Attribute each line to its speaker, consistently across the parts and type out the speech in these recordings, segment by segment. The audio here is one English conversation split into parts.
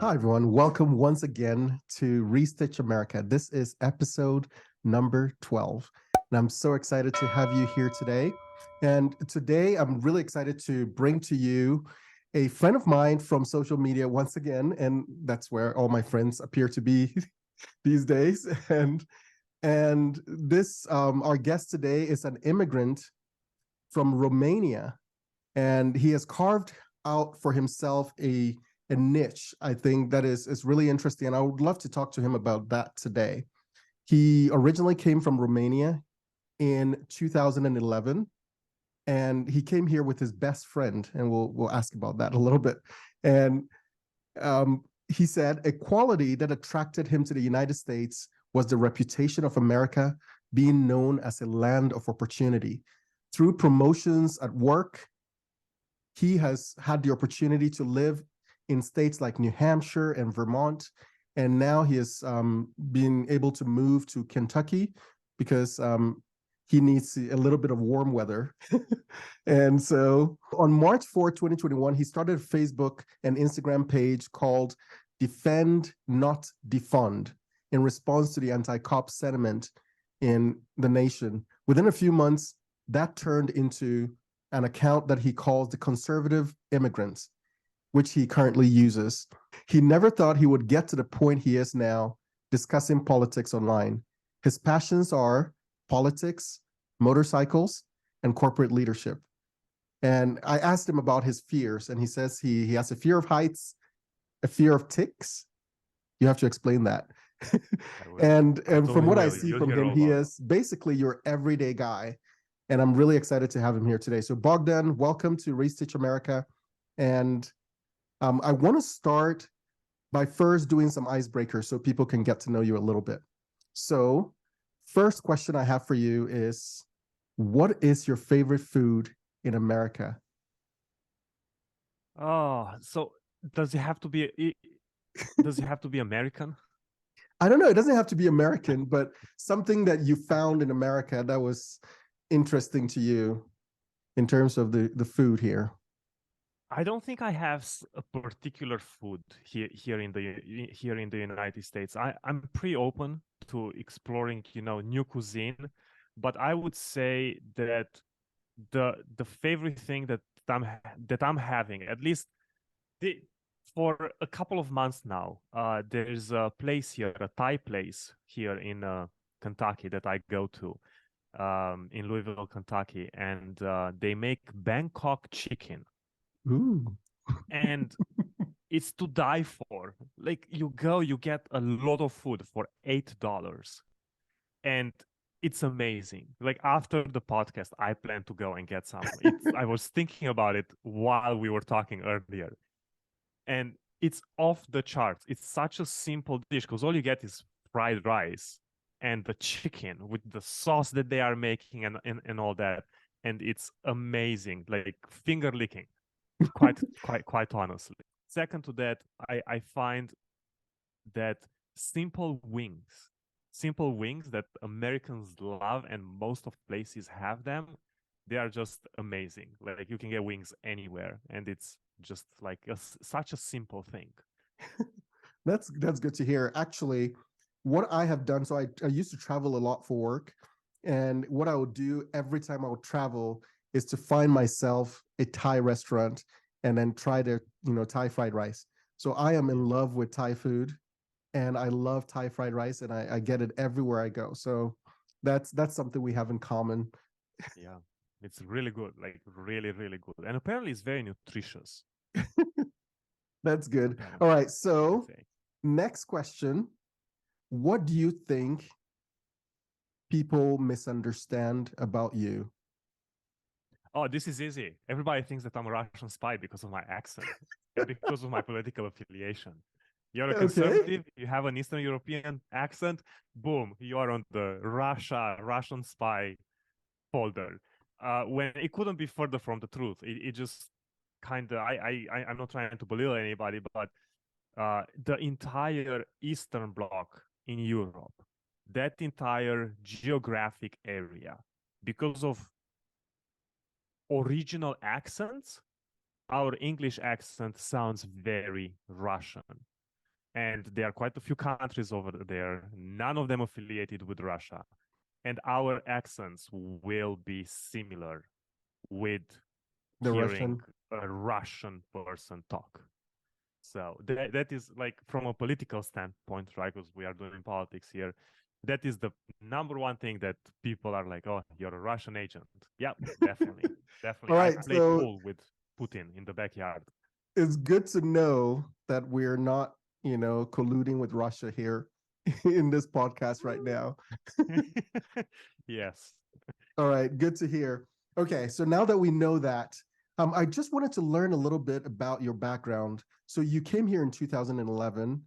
Speaker 1: Hi, everyone. Welcome once again to Restitch America. This is episode number 12. And I'm so excited to have you here today. And today, I'm really excited to bring to you a friend of mine from social media once again. And that's where all my friends appear to be these days. And this, our guest today is an immigrant from Romania. And he has carved out for himself a niche, I think, that is really interesting. And I would love to talk to him about that today. He originally came from Romania in 2011, and he came here with his best friend, and we'll ask about that a little bit. And he said a quality that attracted him to the United States was the reputation of America being known as a land of opportunity. Through promotions at work, he has had the opportunity to live in states like New Hampshire and Vermont. And now he has been able to move to Kentucky because he needs a little bit of warm weather. And so on March 4, 2021, he started a Facebook and Instagram page called Defend Not Defund in response to the anti-cop sentiment in the nation. Within a few months, that turned into an account that he calls the Conservative Immigrant, which he currently uses. He never thought he would get to the point he is now, discussing politics online. His passions are politics, motorcycles, and corporate leadership. And I asked him about his fears, and he says he has a fear of heights, a fear of ticks. You have to explain that. and from what I see from him, he is basically your everyday guy. And I'm really excited to have him here today. So Bogdan, welcome to Restitch America. And I want to start by first doing some icebreakers so people can get to know you a little bit. So first question I have for you is, what is your favorite food in America?
Speaker 2: Oh, so does it have to be American?
Speaker 1: I don't know. It doesn't have to be American, but something that you found in America that was interesting to you in terms of the food here.
Speaker 2: I don't think I have a particular food here in the United States. I'm pretty open to exploring, new cuisine, but I would say that the favorite thing that I'm having, at least for a couple of months now, there's a place here, a Thai place here in Kentucky that I go to, in Louisville, Kentucky, and they make Bangkok chicken.
Speaker 1: Ooh.
Speaker 2: And it's to die for. Like, you get a lot of food for $8, and it's amazing. Like, after the podcast, I plan to go and get some. I was thinking about it while we were talking earlier, and it's off the charts. It's such a simple dish because all you get is fried rice and the chicken with the sauce that they are making and all that, and it's amazing, like finger licking. Quite honestly. Second to that, I find that simple wings that Americans love and most of places have them, they are just amazing. Like, you can get wings anywhere, and it's just like such a simple thing.
Speaker 1: That's good to hear. Actually, what I have done, so I used to travel a lot for work, and what I would do every time I would travel is to find myself a Thai restaurant and then try to, Thai fried rice. So I am in love with Thai food, and I love Thai fried rice, and I get it everywhere I go. So that's something we have in common.
Speaker 2: Yeah, it's really good, like really, really good. And apparently it's very nutritious.
Speaker 1: That's good. All right, so next question. What do you think people misunderstand about you?
Speaker 2: Oh, this is easy. Everybody thinks that I'm a Russian spy because of my accent and because of my political affiliation. You're a conservative, you have an Eastern European accent, boom, you are on the Russian spy folder. When it couldn't be further from the truth. It just kind of, I'm not trying to belittle anybody, but the entire Eastern Bloc in Europe, that entire geographic area, because of original accents, our English accent sounds very Russian. And there are quite a few countries over there, none of them affiliated with Russia. And our accents will be similar with
Speaker 1: The
Speaker 2: hearing
Speaker 1: Russian.
Speaker 2: a Russian person talk. So that is like from a political standpoint, right? Because we are doing politics here. That is the number one thing that people are like, oh, you're a Russian agent. Yeah, definitely.
Speaker 1: All
Speaker 2: Definitely. I
Speaker 1: right.
Speaker 2: play
Speaker 1: So
Speaker 2: pool with Putin in the backyard.
Speaker 1: it's good to know that we're not, colluding with Russia here in this podcast right now.
Speaker 2: Yes.
Speaker 1: All right, good to hear. Okay, so now that we know that, I just wanted to learn a little bit about your background. So you came here in 2011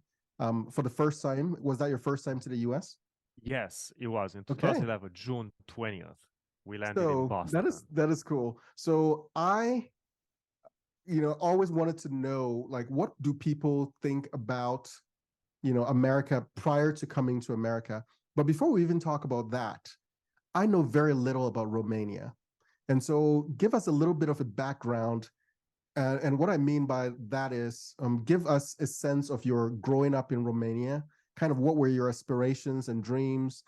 Speaker 1: for the first time. Was that your first time to the US?
Speaker 2: Yes, it was in
Speaker 1: Okay,
Speaker 2: 2011, June 20th. We landed in
Speaker 1: so that is
Speaker 2: Boston.
Speaker 1: that is cool. So I, always wanted to know, like, what do people think about, America prior to coming to America? But before we even talk about that, I know very little about Romania. And so give us a little bit of a background. And what I mean by that is give us a sense of your growing up in Romania, kind of what were your aspirations and dreams,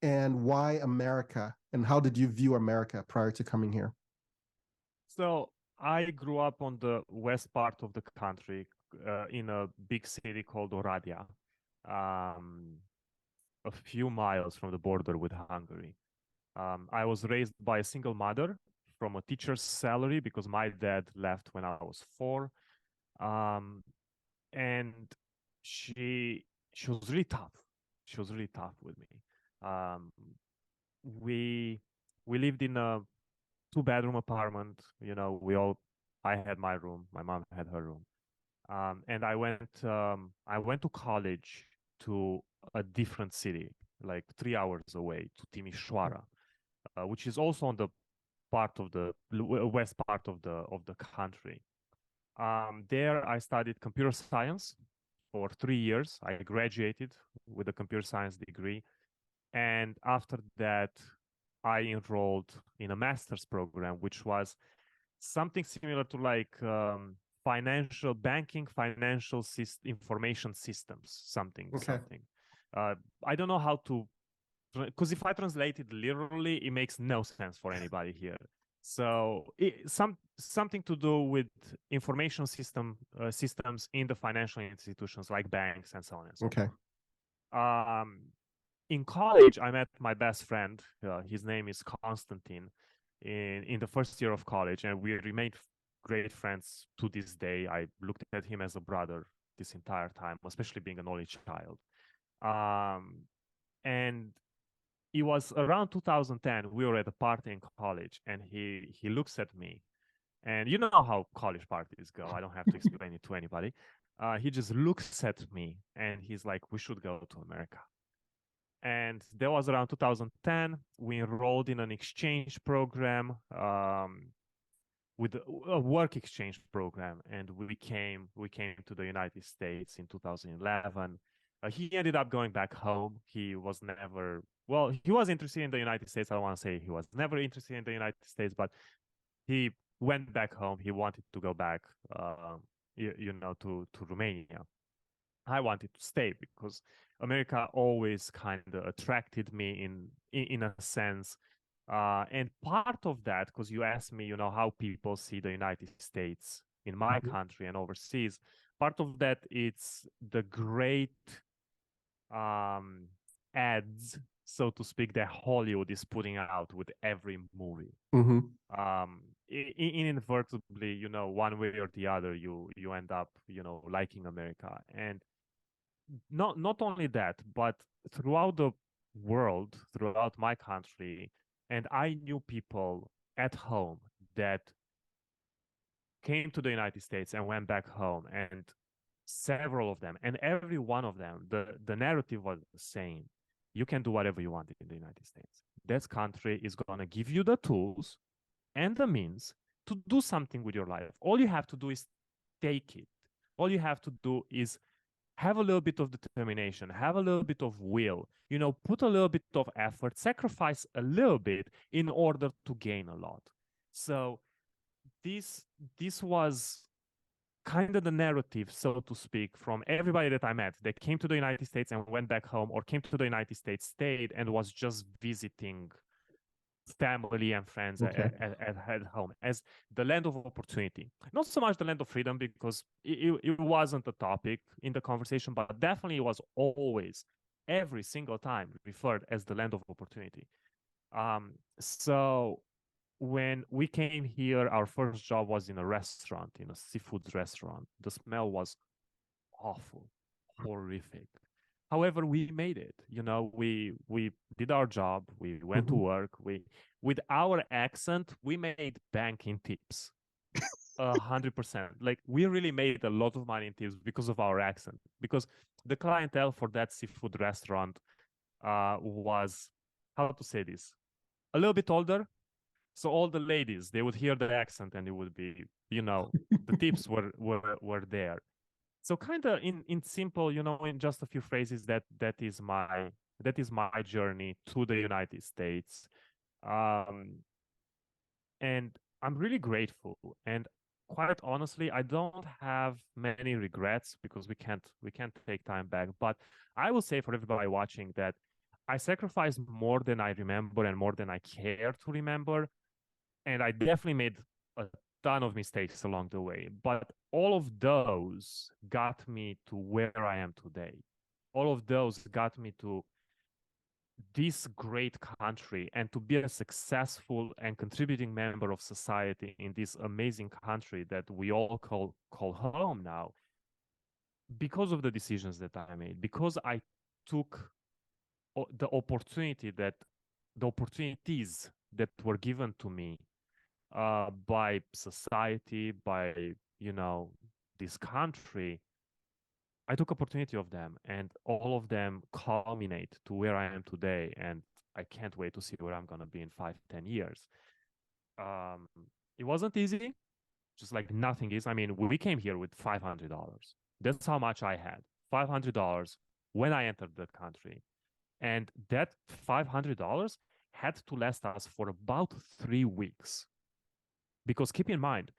Speaker 1: and why America, and how did you view America prior to coming here?
Speaker 2: So I grew up on the west part of the country in a big city called Oradea, um, a few miles from the border with Hungary. I was raised by a single mother from a teacher's salary because my dad left when I was 4. Um, and she she was really tough. She was really tough with me. Um, we we lived in a 2-bedroom apartment. I had my room, my mom had her room. And I went to college to a different city, like 3 hours away, to Timișoara, which is also on the part of the west part of the country. There I studied computer science for 3 years. I graduated with a computer science degree. And after that, I enrolled in a master's program, which was something similar to like financial banking, information systems, something,
Speaker 1: Okay.
Speaker 2: something. I don't know how to, because if I translate it literally, it makes no sense for anybody here. So something to do with information systems in the financial institutions like banks and so on and so
Speaker 1: Okay.
Speaker 2: forth. In college, I met my best friend. His name is Konstantin. In the first year of college, and we remained great friends to this day. I looked at him as a brother this entire time, especially being an only child. And it was around 2010. We were at a party in college, and he looks at me, and you know how college parties go. I don't have to explain it to anybody. He just looks at me, and he's like, "We should go to America." And that was around 2010. We enrolled in an exchange program with a work exchange program, and we came to the United States in 2011. He ended up going back home. He was never he was interested in the United States. I don't want to say he was never interested in the United States, but he went back home. He wanted to go back, to Romania. I wanted to stay because America always kind of attracted me in a sense. And part of that, because you asked me, how people see the United States in my
Speaker 1: Mhm.
Speaker 2: country and overseas, part of that it's the great um, ads, so to speak, that Hollywood is putting out with every movie.
Speaker 1: Mhm.
Speaker 2: Inadvertently, one way or the other, you end up, liking America. And not only that, but throughout the world, throughout my country, and I knew people at home that came to the United States and went back home, and several of them, and every one of them, the narrative was the same. You can do whatever you want in the United States. This country is going to give you the tools and the means to do something with your life. All you have to do is take it. All you have to do is have a little bit of determination, have a little bit of will, put a little bit of effort, sacrifice a little bit in order to gain a lot. So this this was kind of the narrative, so to speak, from everybody that I met that came to the United States and went back home, or came to the United States, stayed, and was just visiting family and friends
Speaker 1: Okay.
Speaker 2: at home as the land of opportunity. Not so much the land of freedom, because it wasn't a topic in the conversation, but definitely it was always, every single time, referred as the land of opportunity. So when we came here, our first job was in a restaurant, in a seafood restaurant. The smell was awful, horrific. However, we made it. We did our job. We went to
Speaker 1: Mhm.
Speaker 2: work. With our accent, we made bank in tips. 100%. Like, we really made a lot of money in tips because of our accent. Because the clientele for that seafood restaurant was, how to say this, a little bit older. So all the ladies, they would hear the accent, and it would be, the tips were there. So kind of in simple, in just a few phrases, that is my journey to the United States. Um, and I'm really grateful. And quite honestly, I don't have many regrets, because we can't take time back. But I will say for everybody watching that I sacrificed more than I remember and more than I care to remember. And I definitely made a ton of mistakes along the way. But all of those got me to where I am today. All of those got me to this great country, and to be a successful and contributing member of society in this amazing country that we all call home now, because of the decisions that I made, because I took the opportunities that were given to me by society, by this country. I took opportunity of them, and all of them culminate to where I am today. And I can't wait to see where I'm gonna be in 5, 10 years. Um, it wasn't easy, just like nothing is. I mean, we came here with $500. That's how much I had. $500 when I entered the country, and that $500 had to last us for about 3 weeks. Because keep in mind,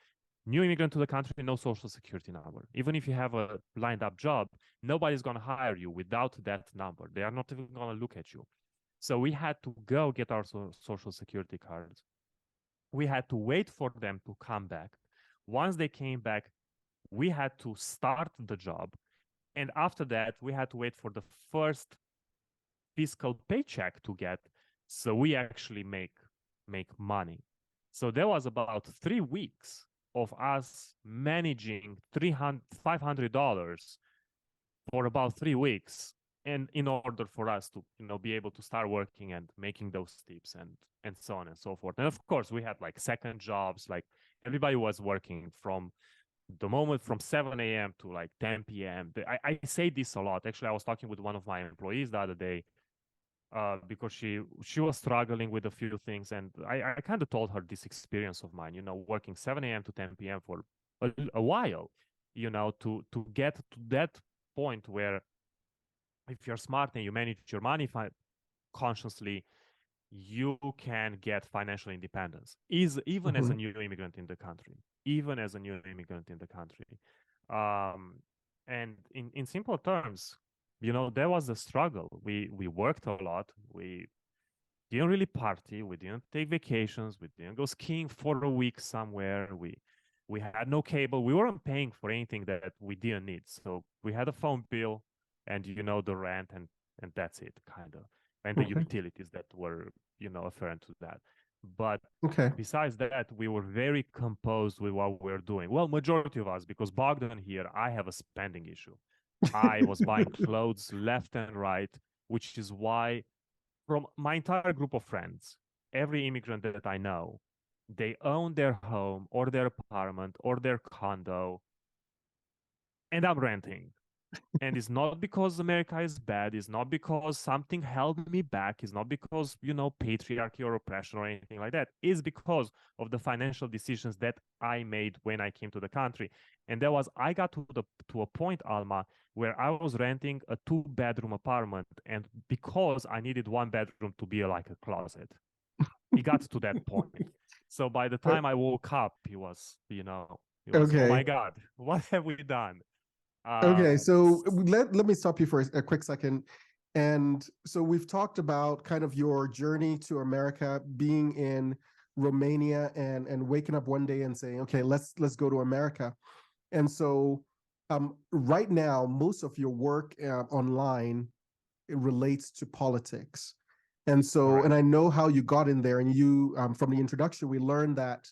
Speaker 2: new immigrant to the country, no social security number. Even if you have a lined up job, nobody's going to hire you without that number. They are not even going to look at you. So we had to go get our social security cards. We had to wait for them to come back. Once they came back, we had to start the job. And after that, we had to wait for the first fiscal paycheck to get. So we actually make money. So there was about 3 weeks of us managing $500 for about 3 weeks, and in order for us to be able to start working and making those tips, and so on and so forth. And of course, we had like second jobs. Like, everybody was working from the moment from 7 a.m. to like 10 p.m. I say this a lot. Actually, I was talking with one of my employees the other day, because she was struggling with a few things, and I kind of told her this experience of mine, working 7 a.m. to 10 p.m. for a while, to get to that point where, if you're smart and you manage your money consciously, you can get financial independence. Even as a
Speaker 1: Mhm.
Speaker 2: new immigrant in the country, even as a new immigrant in the country. Um, and in simple terms, there was a struggle. We worked a lot. We didn't really party. We didn't take vacations. We didn't go skiing for a week somewhere. We had no cable. We weren't paying for anything that we didn't need. So we had a phone bill, and the rent, and that's it, kind of, and the
Speaker 1: Okay.
Speaker 2: utilities that were afferent to that. But
Speaker 1: Okay.
Speaker 2: besides that, we were very composed with what we were doing. Well, majority of us, because Bogdan here, I have a spending issue. I was buying clothes left and right, which is why, from my entire group of friends, every immigrant that I know, they own their home or their apartment or their condo, and I'm renting. And it's not because America is bad. It's not because something held me back. It's not because, patriarchy or oppression or anything like that. It's because of the financial decisions that I made when I came to the country. And I got to a point, Alma, where I was renting a 2-bedroom apartment. And because I needed 1 bedroom to be like a closet, it got to that point. So by the
Speaker 1: But
Speaker 2: time I woke up, it was. It was, oh my
Speaker 1: Okay.
Speaker 2: God, what have we done?
Speaker 1: Okay. So
Speaker 2: S-
Speaker 1: let me stop you for a quick second. And so we've talked about kind of your journey to America, being in Romania and waking up one day and saying, okay, let's go to America. And so right now, most of your work online, it relates to politics. And so, and
Speaker 2: Correct.
Speaker 1: I know how you got in there, and you from the introduction, we learned that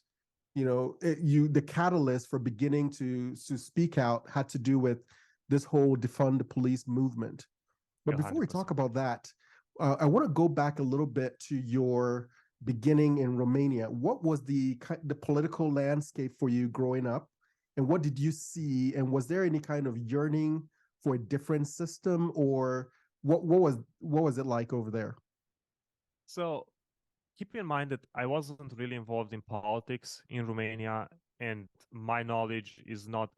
Speaker 1: the catalyst for beginning to speak out had to do with this whole defund the police movement. But before we talk
Speaker 2: 100%.
Speaker 1: about that, I want to go back a little bit to your beginning in Romania. What was the political landscape for you growing up, and what did you see? And was there any kind of yearning for a different system, or what was it like over there?
Speaker 2: So keep in mind that I wasn't really involved in politics in Romania, and my knowledge is not.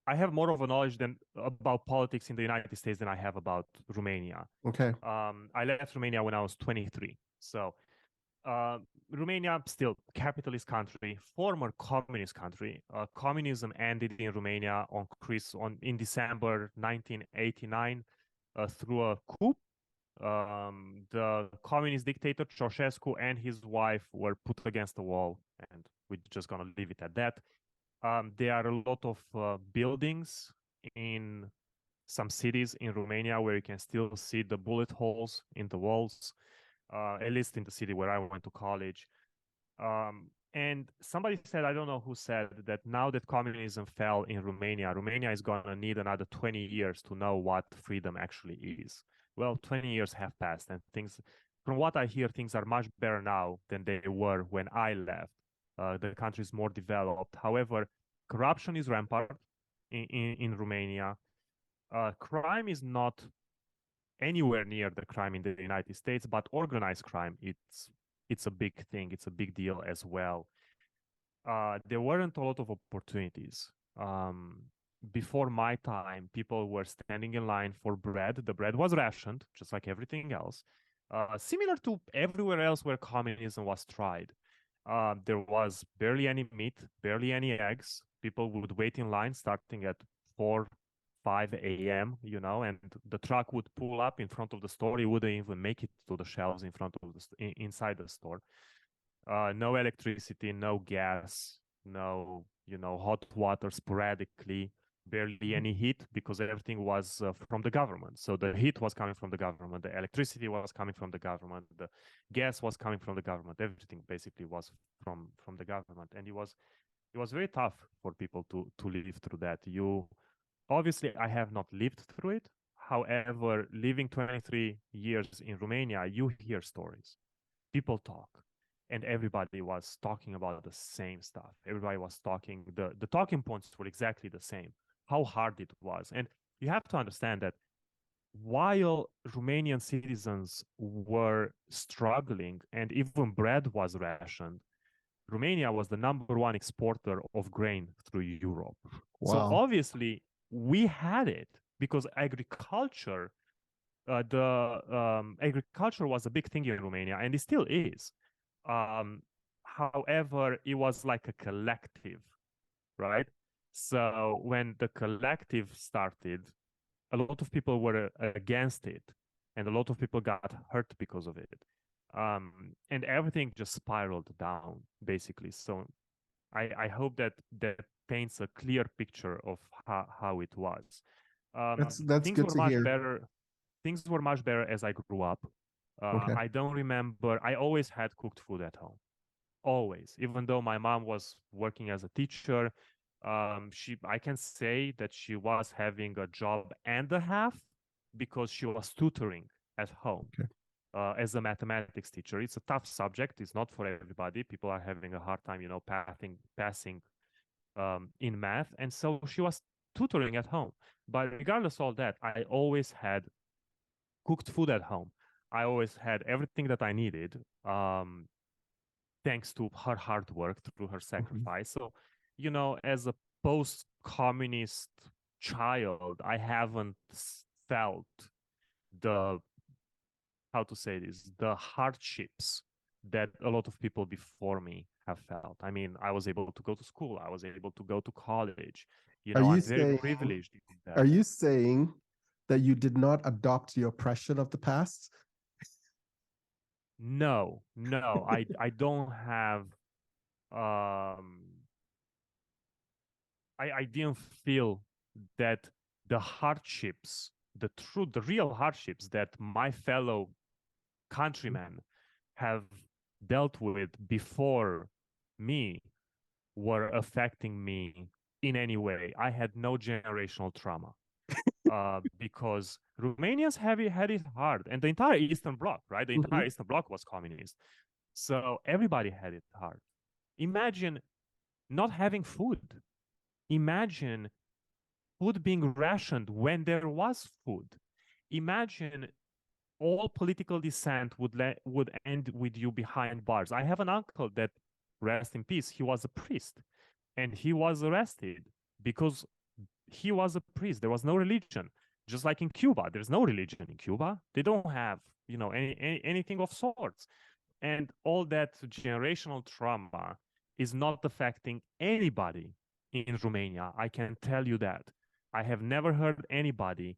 Speaker 2: I have more of a knowledge than about politics in the United States than I have about Romania.
Speaker 1: Okay.
Speaker 2: I left Romania when I was 23. So uh, Romania, still capitalist country, former communist country. Communism ended in Romania in December 1989 through a coup. The communist dictator Ceausescu and his wife were put against the wall, and we're just gonna leave it at that. There are a lot of buildings in some cities in Romania where you can still see the bullet holes in the walls, at least in the city where I went to college. And somebody said, I don't know who said that now that communism fell in Romania, Romania is going to need another 20 years to know what freedom actually is. Well, 20 years have passed, and from what I hear, things are much better now than they were when I left. The country is more developed. However, corruption is rampant in Romania. Crime is not anywhere near the crime in the United States, but organized crime, it's a big thing. It's a big deal as well. There weren't a lot of opportunities. Before my time, people were standing in line for bread. The bread was rationed, just like everything else, similar to everywhere else where communism was tried. There was barely any meat, barely any eggs. People would wait in line starting at 4, 5 a.m., and the truck would pull up in front of the store. It wouldn't even make it to the shelves in front of inside the store. No electricity, no gas, no, hot water sporadically, barely any heat because everything was from the government. So the heat was coming from the government, the electricity was coming from the government, the gas was coming from the government. Everything basically was from the government, and it was very tough for people to live through that. Obviously, I have not lived through it. However, living 23 years in Romania, you hear stories. People talk, and everybody was talking about the same stuff. Everybody was talking, the talking points were exactly the same, how hard it was. And you have to understand that while Romanian citizens were struggling and even bread was rationed, Romania was the number one exporter of grain through Europe. So
Speaker 1: Wow.
Speaker 2: obviously, we had it because agriculture was a big thing in Romania, and it still is. However, it was like a collective, right? So when the collective started, a lot of people were against it, and a lot of people got hurt because of it. And everything just spiraled down, basically. So I hope that paints a clear picture of how it was.
Speaker 1: That's
Speaker 2: Things
Speaker 1: good
Speaker 2: were
Speaker 1: to
Speaker 2: much
Speaker 1: hear.
Speaker 2: better. Things were much better as I grew up.
Speaker 1: Okay.
Speaker 2: I don't remember. I always had cooked food at home, always. Even though my mom was working as a teacher, I can say that she was having a job and a half because she was tutoring at home
Speaker 1: Okay.
Speaker 2: as a mathematics teacher. It's a tough subject. It's not for everybody. People are having a hard time, passing in math. And so she was tutoring at home. But regardless of all that, I always had cooked food at home. I always had everything that I needed, thanks to her hard work, through her
Speaker 1: Mhm.
Speaker 2: sacrifice. So, as a post-communist child, I haven't felt the how to say this, the hardships that a lot of people before me have felt. I mean, I was able to go to school. I was able to go to college.
Speaker 1: Are you
Speaker 2: I'm very
Speaker 1: saying
Speaker 2: privileged in
Speaker 1: are
Speaker 2: that.
Speaker 1: you saying that you did not adopt the oppression of the past?
Speaker 2: No, no, I don't have I didn't feel that the hardships, the real hardships that my fellow countrymen have dealt with before me were affecting me in any way. I had no generational trauma because Romanians had it hard, and the entire Eastern Bloc, right? The entire
Speaker 1: Mhm.
Speaker 2: Eastern Bloc was communist, so everybody had it hard. Imagine not having food. Imagine food being rationed when there was food. Imagine all political dissent would end with you behind bars. I have an uncle that, rest in peace, he was a priest, and he was arrested because he was a priest. There was no religion. Just like in Cuba, there's no religion in Cuba. They don't have, anything of sorts. And all that generational trauma is not affecting anybody in Romania. I can tell you that. I have never heard anybody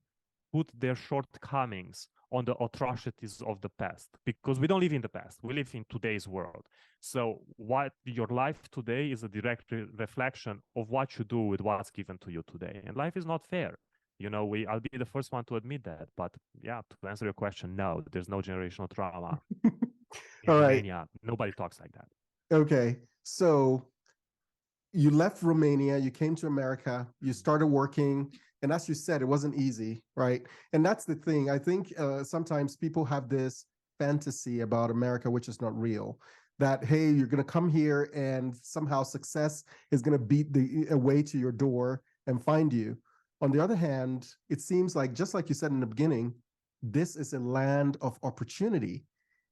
Speaker 2: put their shortcomings on the atrocities of the past, because we don't live in the past. We live in today's world. So what your life today is a direct reflection of what you do with what's given to you today. And life is not fair. I'll be the first one to admit that. But yeah, to answer your question, no, there's no generational trauma in
Speaker 1: All right.
Speaker 2: Romania. Nobody talks like that.
Speaker 1: Okay. So you left Romania, you came to America, you started working, and as you said, it wasn't easy, right? And that's the thing. I think sometimes people have this fantasy about America, which is not real. That hey, you're going to come here and somehow success is going to beat the way to your door and find you. On the other hand, it seems like just like you said in the beginning, this is a land of opportunity,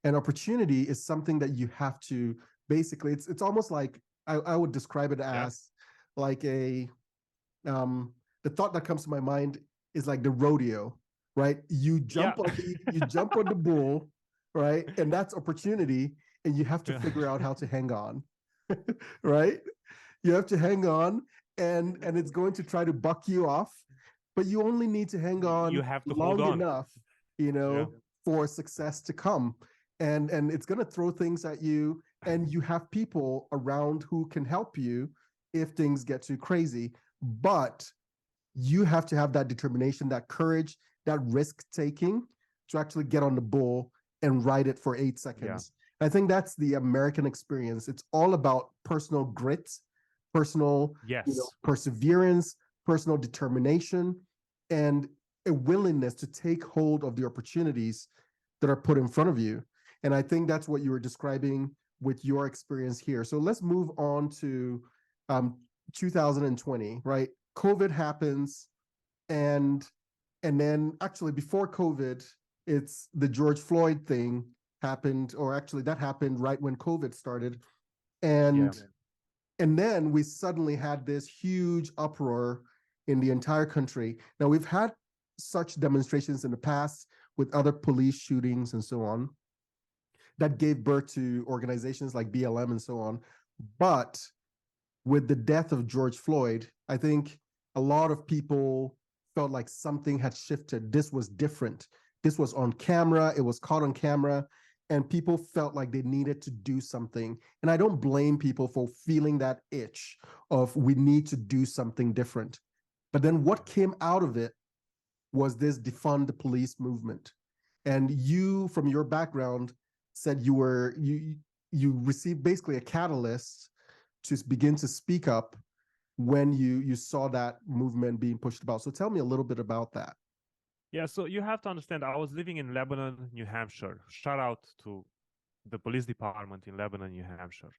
Speaker 1: and opportunity is something that you have to basically. It's almost like I would describe it
Speaker 2: Yeah.
Speaker 1: as like a the thought that comes to my mind is like the rodeo, right? You
Speaker 2: Yeah.
Speaker 1: jump on the bull, right? And that's opportunity, and you have to
Speaker 2: Yeah.
Speaker 1: figure out how to hang on, right? You have to hang on, and it's going to try to buck you off, but you only need to hang
Speaker 2: You
Speaker 1: on
Speaker 2: have to hold
Speaker 1: long
Speaker 2: on.
Speaker 1: enough,
Speaker 2: Yeah.
Speaker 1: for success to come. And it's going to throw things at you, and you have people around who can help you if things get too crazy. But you have to have that determination, that courage, that risk taking to actually get on the bull and ride it for 8 seconds. I think that's the American experience. It's all about personal grit, personal,
Speaker 2: Yes.
Speaker 1: perseverance, personal determination, and a willingness to take hold of the opportunities that are put in front of you. And I think that's what you were describing with your experience here. So let's move on to um, 2020, right? COVID happens, and then actually before COVID, it's the George Floyd thing happened, or actually that happened right when COVID started, and
Speaker 2: Yeah.
Speaker 1: and then we suddenly had this huge uproar in the entire country. Now we've had such demonstrations in the past with other police shootings and so on that gave birth to organizations like BLM and so on, but with the death of George Floyd, I think a lot of people felt like something had shifted. This was different. This was on camera. It was caught on camera. And people felt like they needed to do something. And I don't blame people for feeling that itch of we need to do something different. But then what came out of it was this defund the police movement. And you, from your background, said you received basically a catalyst to begin to speak up when you saw that movement being pushed about. So tell me a little bit about that.
Speaker 2: Yeah, so you have to understand, I was living in Lebanon, New Hampshire. Shout out to the police department in Lebanon, New Hampshire.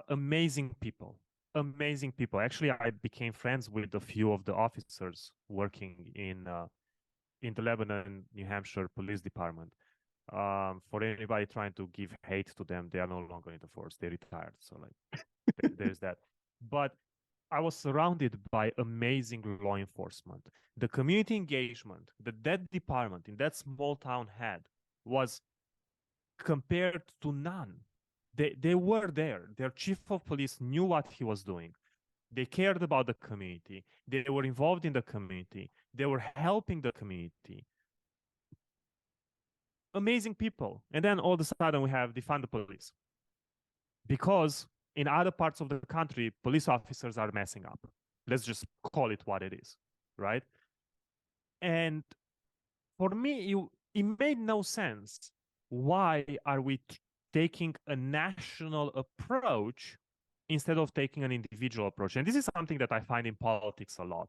Speaker 2: Amazing people, amazing people. Actually, I became friends with a few of the officers working in the Lebanon, New Hampshire police department. For anybody trying to give hate to them, they are no longer in the force. They retired. So like, there's that. But I was surrounded by amazing law enforcement. The community engagement that department in that small town had was compared to none. They were there. Their chief of police knew what he was doing. They cared about the community. They were involved in the community. They were helping the community. Amazing people. And then all of a sudden we have defund the police. Because in other parts of the country, police officers are messing up. Let's just call it what it is, right? And for me, it made no sense. Why are we taking a national approach instead of taking an individual approach? And this is something that I find in politics a lot.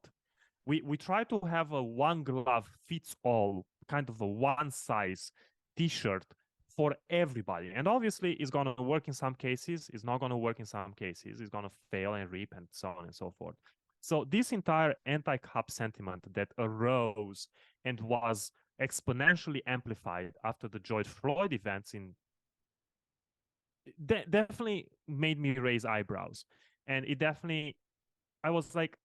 Speaker 2: We try to have a one glove fits all, kind of a one size t-shirt for everybody. And obviously it's going to work in some cases, it's not going to work in some cases, it's going to fail and reap and so on and so forth. So this entire anti-cop sentiment that arose and was exponentially amplified after the George Floyd events definitely made me raise eyebrows. And it definitely, I was like,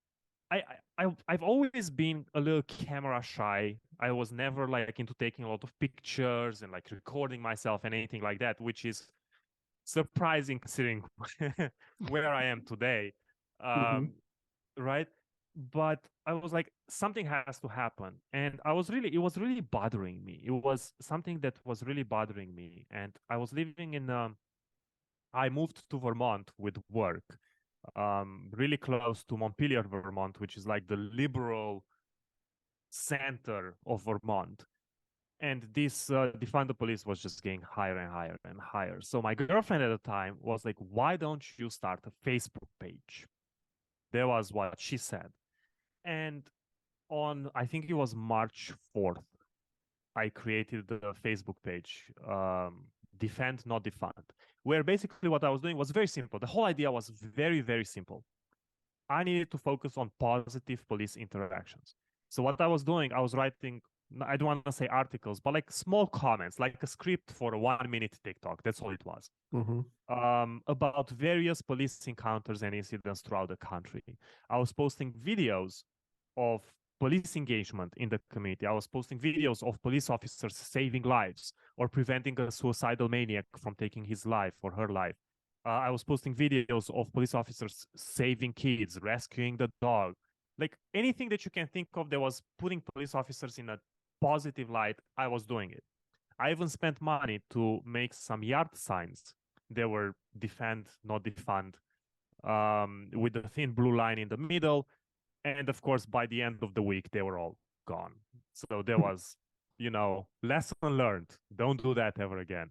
Speaker 2: I've always been a little camera shy. I was never like into taking a lot of pictures and like recording myself and anything like that, which is surprising considering where I am today. Right? But I was like, something has to happen. And it was really bothering me. It was something that was really bothering me. And I was living I moved to Vermont with work, really close to Montpelier, Vermont, which is like the liberal center of Vermont. And this defund the police was just getting higher and higher and higher. So my girlfriend at the time was like, why don't you start a Facebook page? That was what she said. And on, I think it was March 4th, I created the Facebook page, Defend, Not Defund, where basically what I was doing was very simple. The whole idea was very, very simple. I needed to focus on positive police interactions. So what I was doing, I was writing, I don't want to say articles, but like small comments, like a script for a 1-minute TikTok. That's all it was. About various police encounters and incidents throughout the country. I was posting videos of police engagement in the community. I was posting videos of police officers saving lives or preventing a suicidal maniac from taking his life or her life. I was posting videos of police officers saving kids, rescuing the dog. Like anything that you can think of that was putting police officers in a positive light, I was doing it. I even spent money to make some yard signs. They were defend, not defund, with the thin blue line in the middle. And of course, by the end of the week, they were all gone. So there was, lesson learned. Don't do that ever again.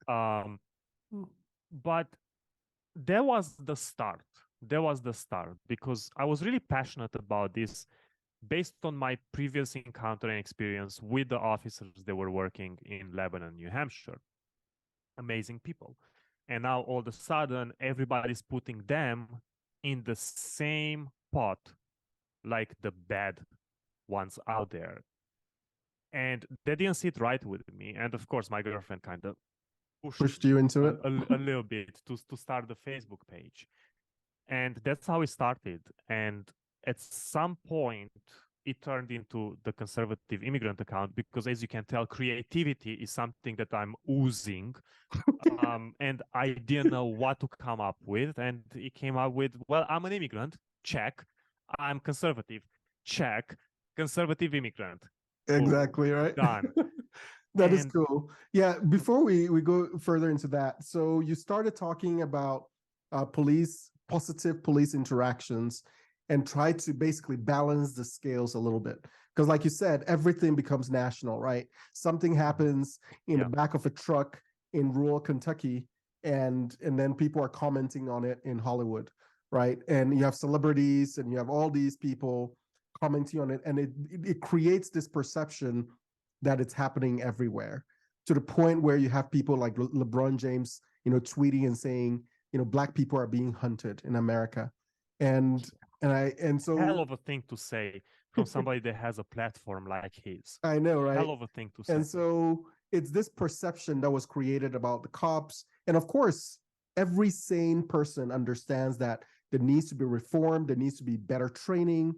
Speaker 2: But that was the start. That was the start because I was really passionate about this based on my previous encounter and experience with the officers that were working in Lebanon, New Hampshire. Amazing people. And now all of a sudden, everybody's putting them in the same pot like the bad ones out there. And they didn't sit right with me. And of course, my girlfriend kind of
Speaker 1: pushed you into it
Speaker 2: a little bit to start the Facebook page. And that's how it started. And at some point, it turned into the conservative immigrant account because, as you can tell, creativity is something that I'm oozing. And I didn't know what to come up with. And it came up with, well, I'm an immigrant, check. I'm conservative, check. Conservative immigrant.
Speaker 1: Exactly, right?
Speaker 2: Done.
Speaker 1: That is cool. Yeah, before we go further into that, so you started talking about positive police interactions and try to basically balance the scales a little bit. Because like you said, everything becomes national, right? Something happens in the back of a truck in rural Kentucky, and then people are commenting on it in Hollywood, right? And you have celebrities and you have all these people commenting on it, and it creates this perception that it's happening everywhere, to the point where you have people like LeBron James, tweeting and saying, Black people are being hunted in America. And so
Speaker 2: hell of a thing to say from somebody that has a platform like his.
Speaker 1: I know, right?
Speaker 2: Hell of a thing to say.
Speaker 1: And so it's this perception that was created about the cops. And of course, every sane person understands that there needs to be reform, there needs to be better training,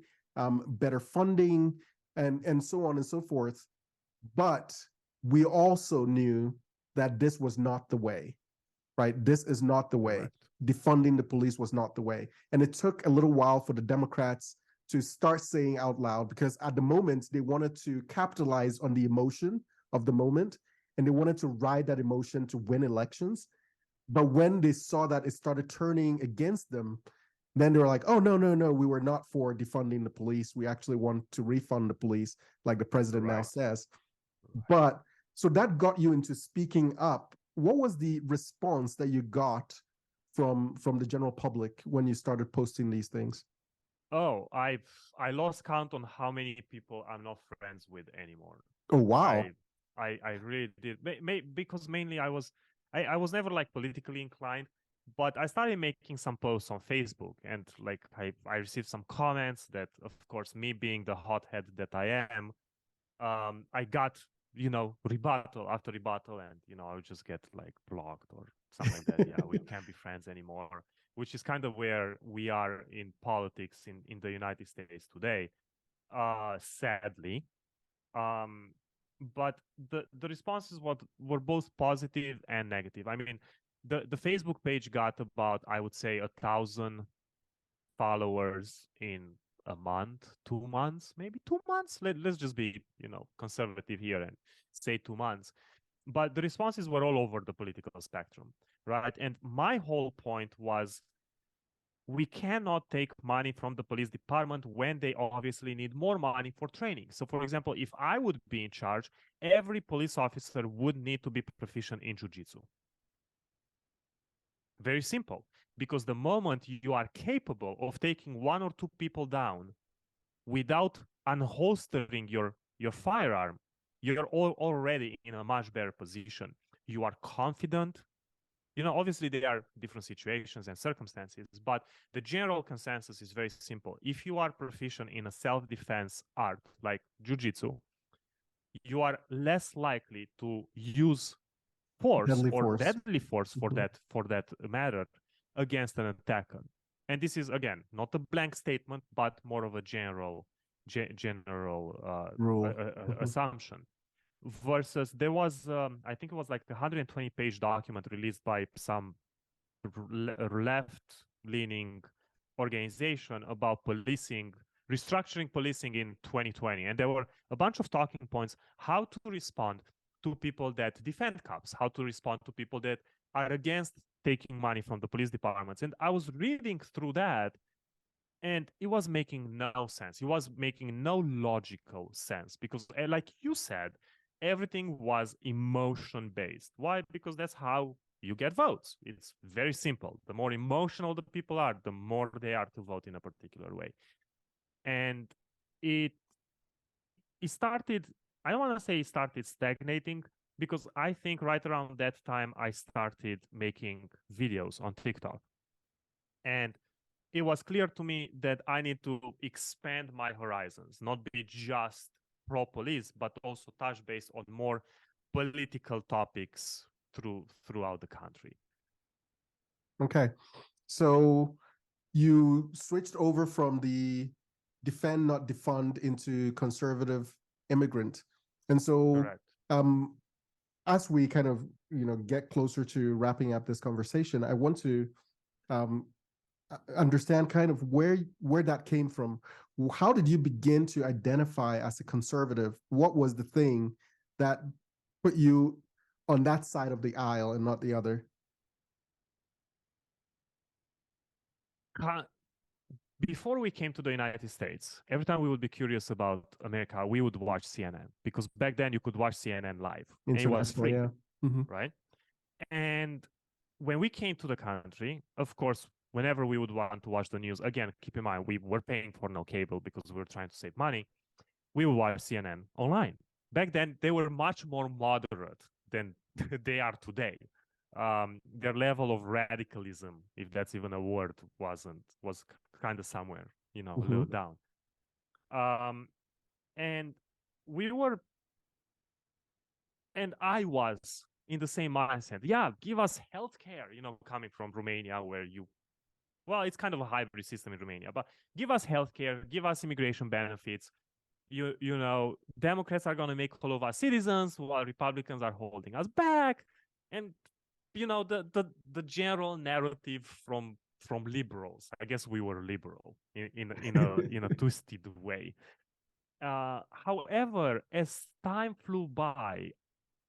Speaker 1: better funding, and so on and so forth. But we also knew that this was not the way. right? This is not the way.
Speaker 2: Correct.
Speaker 1: Defunding the police was not the way. And it took a little while for the Democrats to start saying out loud, because at the moment they wanted to capitalize on the emotion of the moment, and they wanted to ride that emotion to win elections. But when they saw that it started turning against them, then they were like, oh, no, no, no, we were not for defunding the police. We actually want to refund the police, like the president now
Speaker 2: Right.
Speaker 1: says.
Speaker 2: Right.
Speaker 1: But so that got you into speaking up. What was the response that you got from the general public when you started posting these things?
Speaker 2: Oh, I lost count on how many people I'm not friends with anymore.
Speaker 1: Oh, wow.
Speaker 2: I really did. Because mainly I was never like politically inclined, but I started making some posts on Facebook, and like I received some comments that, of course, me being the hothead that I am, I got, rebuttal after rebuttal, and I would just get like blocked or something like that. Yeah, we can't be friends anymore, which is kind of where we are in politics in the United States today, sadly. Um, but the responses were both positive and negative. I mean, the Facebook page got about, I would say, 1,000 followers in a month, 2 months, maybe 2 months. Let's just be, conservative here and say 2 months. But the responses were all over the political spectrum, right? And my whole point was, we cannot take money from the police department when they obviously need more money for training. So, for example, if I would be in charge, every police officer would need to be proficient in jiu-jitsu. Very simple, because the moment you are capable of taking one or two people down without unholstering your firearm, you're already in a much better position. You are confident. Obviously there are different situations and circumstances, but the general consensus is very simple. If you are proficient in a self-defense art like jiu-jitsu, you are less likely to use force or deadly force for that matter against an attacker. And this is, again, not a blank statement, but more of a general
Speaker 1: Rule.
Speaker 2: assumption. Versus there was, I think it was like a 120-page document released by some left-leaning organization about policing, restructuring policing in 2020. And there were a bunch of talking points, how to respond to people that defend cops, how to respond to people that are against taking money from the police departments. And I was reading through that, and it was making no sense. It was making no logical sense, because, like you said, everything was emotion-based. Why? Because that's how you get votes. It's very simple. The more emotional the people are, the more they are to vote in a particular way. And it started, I don't want to say it started stagnating, because I think right around that time I started making videos on TikTok. And it was clear to me that I need to expand my horizons, not be just pro-police, but also touch base on more political topics throughout the country.
Speaker 1: Okay. So you switched over from the defend, not defund, into conservative immigrant. And so
Speaker 2: Correct.
Speaker 1: As we kind of, get closer to wrapping up this conversation, I want to understand kind of where that came from. How did you begin to identify as a conservative? What was the thing that put you on that side of the aisle and not the other?
Speaker 2: Before we came to the United States, every time we would be curious about America, we would watch CNN, because back then you could watch CNN live and it was free,
Speaker 1: yeah.
Speaker 2: right? And when we came to the country, of course, whenever we would want to watch the news, again, keep in mind, we were paying for no cable because we were trying to save money. We would watch CNN online. Back then, they were much more moderate than they are today. Their level of radicalism, if that's even a word, was kind of somewhere, a little down. And we were, and I was in the same mindset. Yeah, give us healthcare, coming from Romania, where it's kind of a hybrid system in Romania, but give us healthcare, give us immigration benefits. Democrats are going to make all of us citizens while Republicans are holding us back. And the general narrative from liberals. I guess we were liberal in a twisted way. However, as time flew by,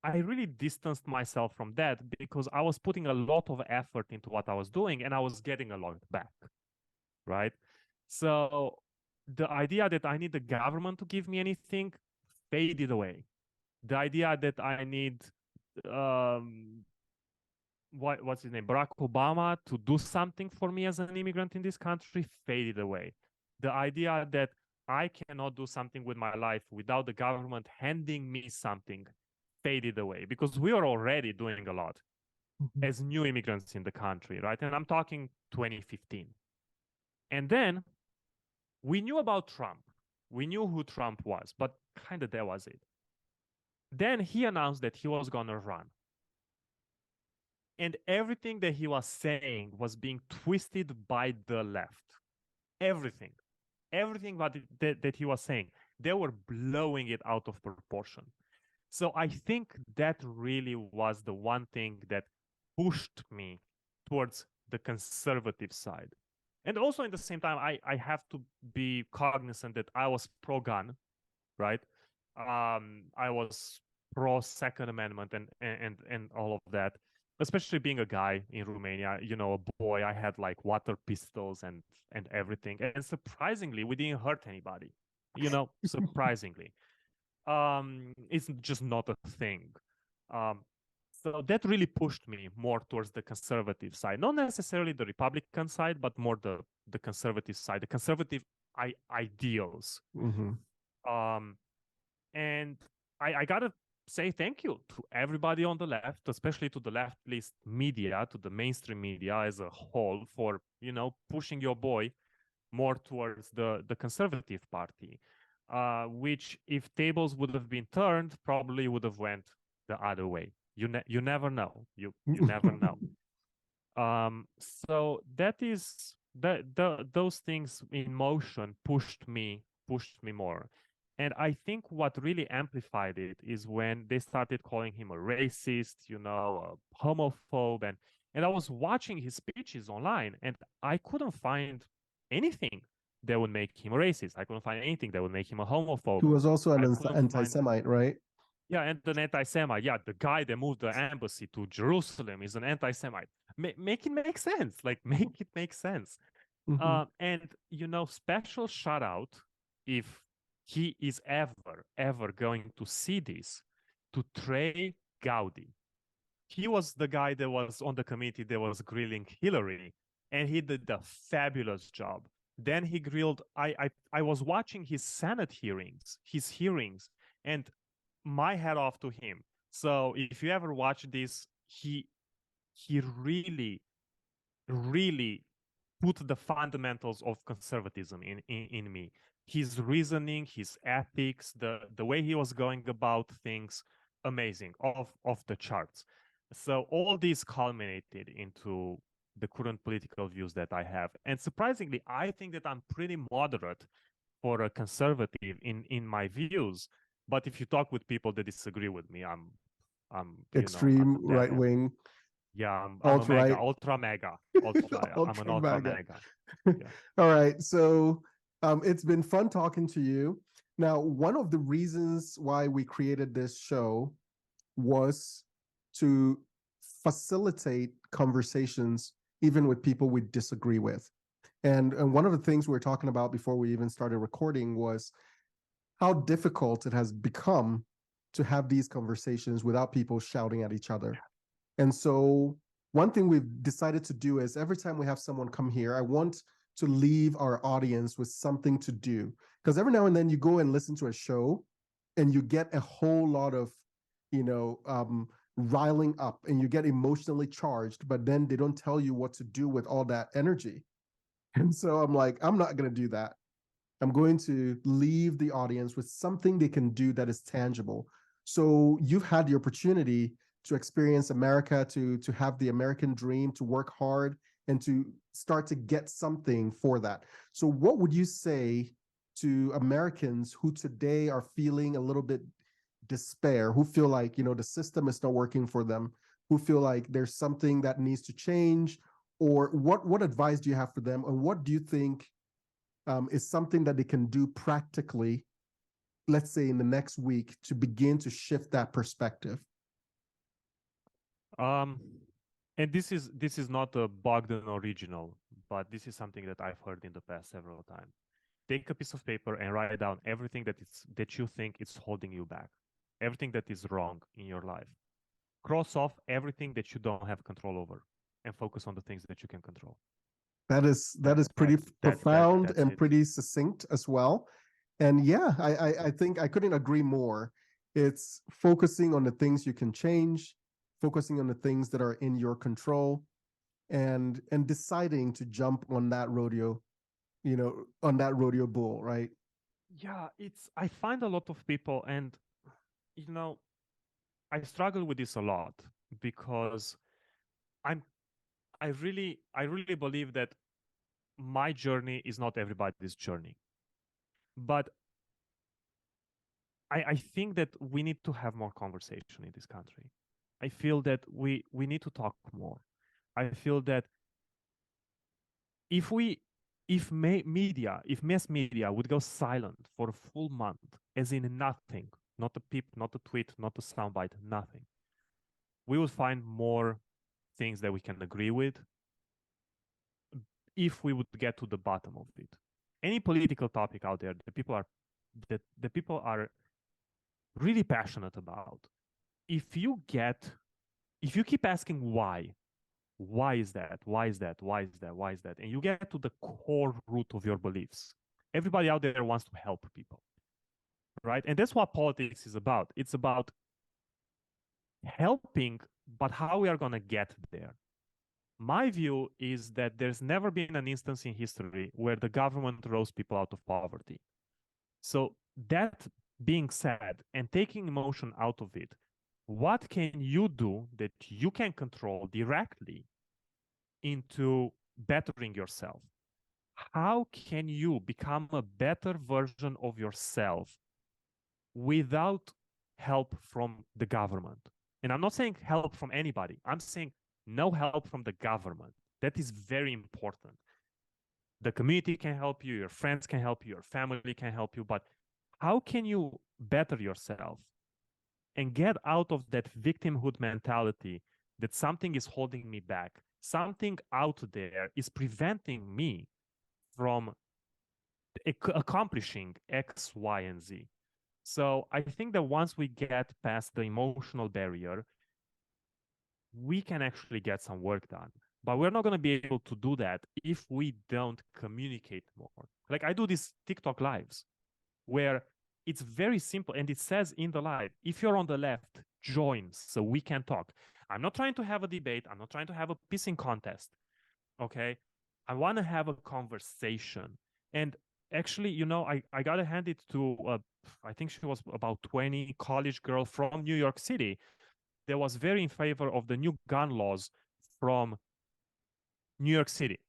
Speaker 2: I really distanced myself from that because I was putting a lot of effort into what I was doing and I was getting a lot back, right? So the idea that I need the government to give me anything faded away. The idea that I need um what's his name, Barack Obama, to do something for me as an immigrant in this country faded away. The idea that I cannot do something with my life without the government handing me something faded away because we are already doing a lot as new immigrants in the country, right? And I'm talking 2015. And then we knew about Trump. We knew who Trump was, but kind of that was it. Then he announced that he was going to run. And everything that he was saying was being twisted by the left. Everything that he was saying, they were blowing it out of proportion. So I think that really was the one thing that pushed me towards the conservative side. And also in the same time, I have to be cognizant that I was pro-gun, right? I was pro-Second Amendment and all of that. Especially being a guy in Romania, a boy, I had like water pistols and everything. And surprisingly, we didn't hurt anybody, surprisingly. It's just not a thing. So that really pushed me more towards the conservative side, not necessarily the Republican side, but more the conservative side, the conservative ideals. And I gotta say thank you to everybody on the left, especially to the leftist media, to the mainstream media as a whole, for pushing your boy more towards the conservative party, which if tables would have been turned, probably would have went the other way. You never know. You never know. So that is those things in motion pushed me more. And I think what really amplified it is when they started calling him a racist, a homophobe. And I was watching his speeches online and I couldn't find anything that would make him a racist. I couldn't find anything that would make him a homophobe.
Speaker 1: He was also an anti-Semite, right?
Speaker 2: Yeah, and an anti-Semite. Yeah, the guy that moved the embassy to Jerusalem is an anti-Semite. Make it make sense. Like, make it make sense. And, special shout out if he is ever going to see this, to Trey Gowdy. He was the guy that was on the committee that was grilling Hillary, and he did a fabulous job. Then he grilled, I was watching his Senate hearings, and my hat off to him. So if you ever watch this, he really, really put the fundamentals of conservatism in me. His reasoning, his ethics, the way he was going about things, amazing, off the charts. So all these culminated into the current political views that I have. And surprisingly, I think that I'm pretty moderate for a conservative in my views. But if you talk with people that disagree with me, I'm
Speaker 1: extreme right wing.
Speaker 2: Yeah, I'm a mega, ultra mega, ultra. I'm an ultra mega.
Speaker 1: Yeah. All right, so it's been fun talking to you. Now, one of the reasons why we created this show was to facilitate conversations even with people we disagree with. And one of the things we were talking about before we even started recording was how difficult it has become to have these conversations without people shouting at each other. And so one thing we've decided to do is every time we have someone come here, I want to leave our audience with something to do. Because every now and then you go and listen to a show and you get a whole lot of, riling up and you get emotionally charged, but then they don't tell you what to do with all that energy. And so I'm like, I'm not going to do that. I'm going to leave the audience with something they can do that is tangible. So you've had the opportunity to experience America, to have the American dream, to work hard, and to start to get something for that. So what would you say to Americans who today are feeling a little bit despair, who feel like, the system is not working for them? who feel like there's something that needs to change, or what advice do you have for them, or what do you think is something that they can do practically, let's say in the next week, to begin to shift that perspective?
Speaker 2: Um, and this is not a Bogdan original, but this is something that I've heard in the past several times. Take a piece of paper and write down everything that you think is holding you back, everything that is wrong in your life. Cross off everything that you don't have control over, and focus on the things that you can control.
Speaker 1: That is pretty profound and
Speaker 2: it.
Speaker 1: pretty succinct as well. And yeah, I think I couldn't agree more. It's focusing on the things you can change, focusing on the things that are in your control, and deciding to jump on that rodeo, on that rodeo bull, right?
Speaker 2: Yeah, I find a lot of people, and you know, I struggle with this a lot because I'm I really believe that my journey is not everybody's journey. But I think that we need to have more conversation in this country. I feel that we need to talk more. I feel that if mass media would go silent for a full month, as in nothing, not a peep, not a tweet, not a soundbite, nothing, we would find more things that we can agree with if we would get to the bottom of it. Any political topic out there that the people are really passionate about, if you keep asking why is that, and you get to the core root of your beliefs, everybody out there wants to help people, right? And that's what politics is about. It's about helping, but how we are going to get there. My view is that there's never been an instance in history where the government rose people out of poverty. So that being said, and taking emotion out of it, what can you do that you can control directly into bettering yourself? How can you become a better version of yourself without help from the government? And I'm not saying help from anybody. I'm saying no help from the government. That is very important. The community can help you, your friends can help you, your family can help you, but how can you better yourself and get out of that victimhood mentality that something is holding me back? Something out there is preventing me from accomplishing X, Y, and Z. So I think that once we get past the emotional barrier, we can actually get some work done. But we're not going to be able to do that if we don't communicate more. Like I do these TikTok lives where it's very simple, and it says in the live, if you're on the left, join so we can talk. I'm not trying to have a debate. I'm not trying to have a pissing contest. Okay. I want to have a conversation. And actually, I got to hand it to, I think she was about 20, college girl from New York City that was very in favor of the new gun laws from New York City,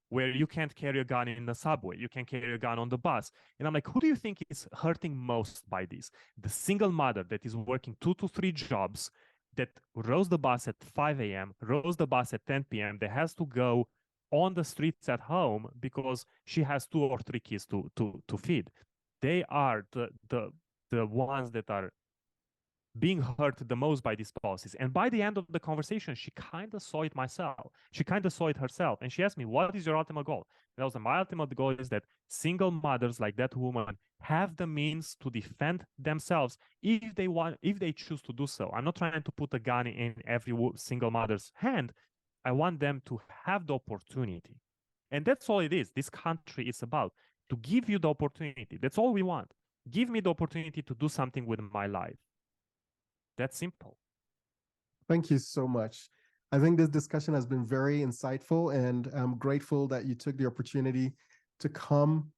Speaker 2: where you can't carry a gun in the subway, you can carry a gun on the bus. And I'm like, who do you think is hurting most by this? The single mother that is working 2 to 3 jobs, that rows the bus at 5 a.m., rows the bus at 10 p.m., that has to go on the streets at home because she has 2 or 3 kids to feed. They are the ones that are being hurt the most by these policies. And by the end of the conversation, she kind of saw it myself. She kind of saw it herself. And she asked me, what is your ultimate goal? And I was like, my ultimate goal is that single mothers like that woman have the means to defend themselves if they choose to do so. I'm not trying to put a gun in every single mother's hand. I want them to have the opportunity. And that's all it is. This country is about to give you the opportunity. That's all we want. Give me the opportunity to do something with my life. That's simple.
Speaker 1: Thank you so much. I think this discussion has been very insightful, and I'm grateful that you took the opportunity to come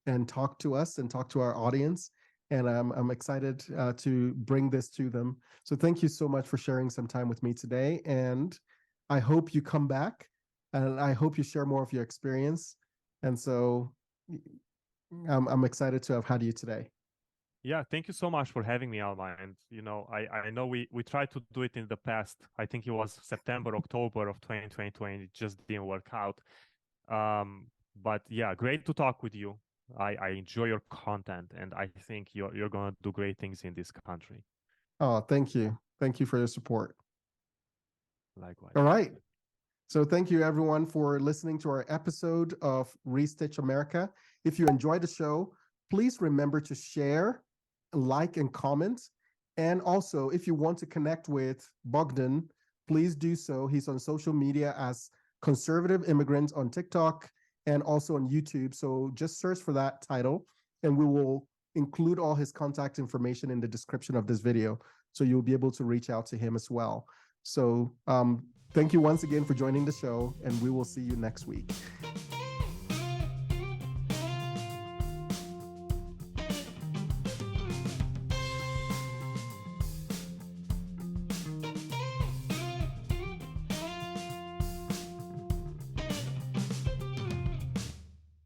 Speaker 1: and talk to us and talk to our audience. And I'm excited to bring this to them. So thank you so much for sharing some time with me today. And I hope you come back, and I hope you share more of your experience. And so I'm excited to have had you today.
Speaker 2: Yeah, thank you so much for having me, Alma. And I know we tried to do it in the past. I think it was September, October of 2020, and it just didn't work out. But yeah, great to talk with you. I enjoy your content, and I think you're gonna do great things in this country.
Speaker 1: Oh, thank you. Thank you for your support.
Speaker 2: Likewise.
Speaker 1: All right. So thank you everyone for listening to our episode of Restitch America. If you enjoyed the show, please remember to share, like, and comment. And also, if you want to connect with Bogdan, please do so. He's on social media as Conservative Immigrant on TikTok and also on YouTube. So just search for that title, and we will include all his contact information in the description of this video. So you'll be able to reach out to him as well. So thank you once again for joining the show, and we will see you next week.